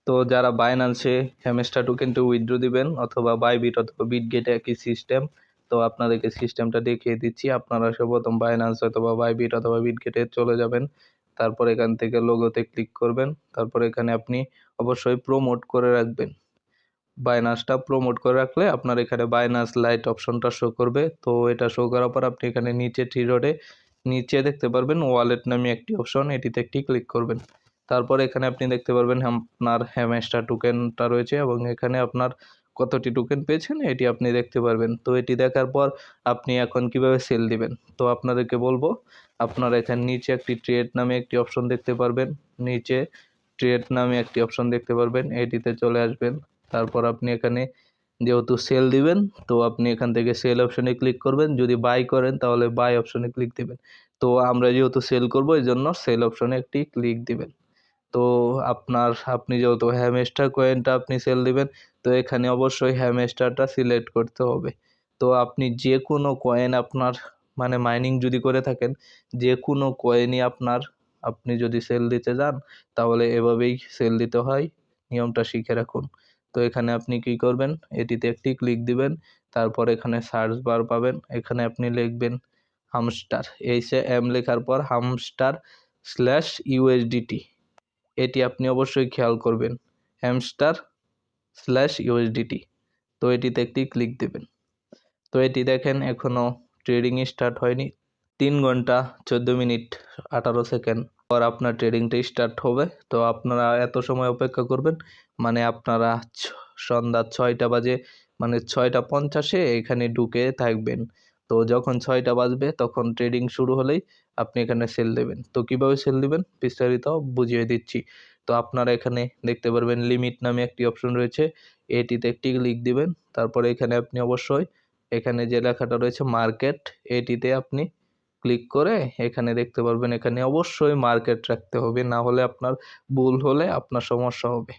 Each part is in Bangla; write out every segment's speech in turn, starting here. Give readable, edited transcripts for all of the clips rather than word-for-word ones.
তো যারা বাইন্যান্সে হ্যামস্টার টোকেনটা উইথড্র দিবেন অথবা বাইবিট অথবা বিটগেটে একই সিস্টেম। তো আপনাদেরকে সিস্টেমটা দেখিয়ে দিচ্ছি। আপনারা সর্বপ্রথম বাইন্যান্স অথবা বাইবিট অথবা বিটগেটে চলে যাবেন। তারপর এখান থেকে লোগোতে ক্লিক করবেন। তারপর এখানে আপনি অবশ্যই প্রমোট করে রাখবেন। বাইন্যান্সটা প্রমোট করে রাখলে আপনার এখানে বাইন্যান্স লাইট অপশনটা শো করবে। তো এটা শো করার পর আপনি এখানে নিচে থ্রি ডটে নিচে দেখতে পারবেন ওয়ালেট নামে একটি অপশন, এটিতে একটি ক্লিক করবেন। তারপর এখানে আপনি দেখতে পারবেন আপনার হ্যামস্টার টোকেনটা রয়েছে এবং এখানে আপনার কতটি টোকেন পেয়েছেন এটি আপনি দেখতে পারবেন। তো এটি দেখার পর আপনি এখন কিভাবে সেল দিবেন তো আপনাদেরকে বলবো। আপনারা এখানে নিচে একটি ট্রেড নামে একটি অপশন দেখতে পারবেন, নিচে ট্রেড নামে একটি অপশন দেখতে পারবেন, এটিতে চলে আসবেন। তারপর আপনি এখানে যেহেতু সেল দিবেন তো আপনি এখান থেকে সেল অপশনে ক্লিক করবেন। যদি বাই করেন তাহলে বাই অপশনে ক্লিক দিবেন। তো আমরা যেহেতু সেল করব এই জন্য সেল অপশনে একটি ক্লিক দিবেন। তো আপনি যেহেতু হ্যামস্টার কয়েনটা আপনি সেল দিবেন তো এখানে অবশ্যই হ্যামস্টারটা সিলেক্ট করতে হবে। তো আপনি যে কোনো কয়েন আপনার মানে মাইনিং যদি করে থাকেন যে কোনো কয়েনই আপনি যদি সেল দিতে যান তাহলে এভাবেই সেল দিতে হয়, নিয়মটা শিখে রাখুন। তো এখানে আপনি কি করবেন, এটিতে একটি ক্লিক দিবেন। তারপর এখানে সার্চ বার পাবেন, এখানে আপনি লিখবেন হামস্টার, HAM লেখার পর হামস্টার /USDT, এটি আপনি অবশ্যই খেয়াল করবেন, হ্যামস্টার/USDT। তো এটিতে একটি ক্লিক দেবেন। তো এটি দেখেন এখনও ট্রেডিং স্টার্ট হয়নি, 3 ঘন্টা 14 মিনিট 18 সেকেন্ড পর আপনার ট্রেডিংটা স্টার্ট হবে। তো আপনারা এত সময় অপেক্ষা করবেন, মানে আপনারা সন্ধ্যা 6টা বাজে মানে 6:50 এখানে ঢুকে থাকবেন। তো যখন 6টা বাজবে তখন ট্রেডিং শুরু হলেই আপনি এখানে সেল দেবেন। তো কিভাবে সেল দিবেন বিস্তারিত বুঝিয়ে দিচ্ছি। তো আপনারা এখানে দেখতে পারবেন লিমিট নামে একটি অপশন রয়েছে, এটিতে একটি ক্লিক দিবেন। তারপরে এখানে আপনি অবশ্যই এখানে যে লেখাটা রয়েছে মার্কেট, এটিতে আপনি ক্লিক করে এখানে দেখতে পারবেন এখানে অবশ্যই মার্কেট রাখতে হবে, না হলে আপনার ভুল হলে আপনার সমস্যা হবে।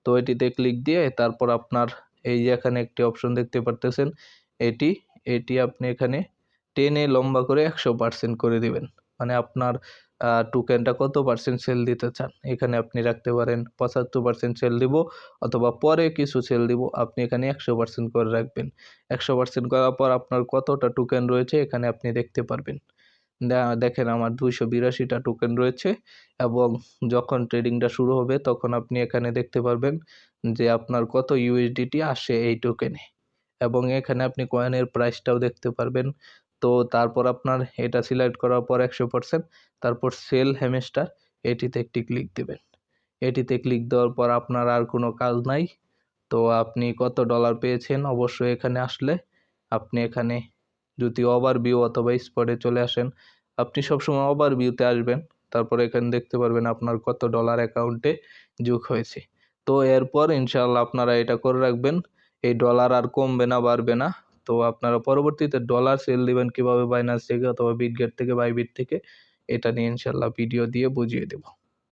তো এটিতে ক্লিক দিয়ে তারপর আপনার এই যে এখানে একটি অপশন দেখতে পারতেছেন, এটি এটি আপনি এখানে টেনে লম্বা করে 100% করে দিবেন। মানে আপনার টোকেনটা কত পার্সেন্ট সেল দিতে চান এখানে আপনি রাখতে পারেন 75% সেল দিব অথবা পরে কিছু সেল দিব, আপনি এখানে 100% করে রাখবেন। 100% করার পর আপনার কতটা টোকেন রয়েছে এখানে আপনি দেখতে পারবেন। দেখেন আমার 282টা টোকেন রয়েছে এবং যখন ট্রেডিংটা শুরু হবে তখন আপনি এখানে দেখতে পারবেন যে আপনার কত ইউএসডিটি আসে এই টোকেনে, এবং এখানে আপনি কয়েনের প্রাইসটাও দেখতে পারবেন। তো তারপর আপনার এটা সিলেক্ট করার পর 100%, তারপর সেল হ্যামস্টার, এটিতে একটি ক্লিক দেবেন। এটিতে ক্লিক দেওয়ার পর আপনার আর কোনো কাজ নাই। তো আপনি কত ডলার পেয়েছেন অবশ্যই এখানে আসলে আপনি এখানে যদি ওভারভিউ অথবা স্পটে চলে আসেন, আপনি সবসময় ওভারভিউতে আসবেন। তারপর এখানে দেখতে পারবেন আপনার কত ডলার অ্যাকাউন্টে যোগ হয়েছে। তো এরপর ইনশাআল্লাহ আপনারা এটা করে রাখবেন, এই ডলার আর কমবে না বাড়বে না। তো আপনারা পরবর্তীতে ডলার সেল দিবেন কিভাবে বাইন্যান্স থেকে অথবা বিটগেট থেকে বাইবিট থেকে, এটা নিয়ে ইনশাআল্লাহ ভিডিও দিয়ে বুঝিয়ে দেব।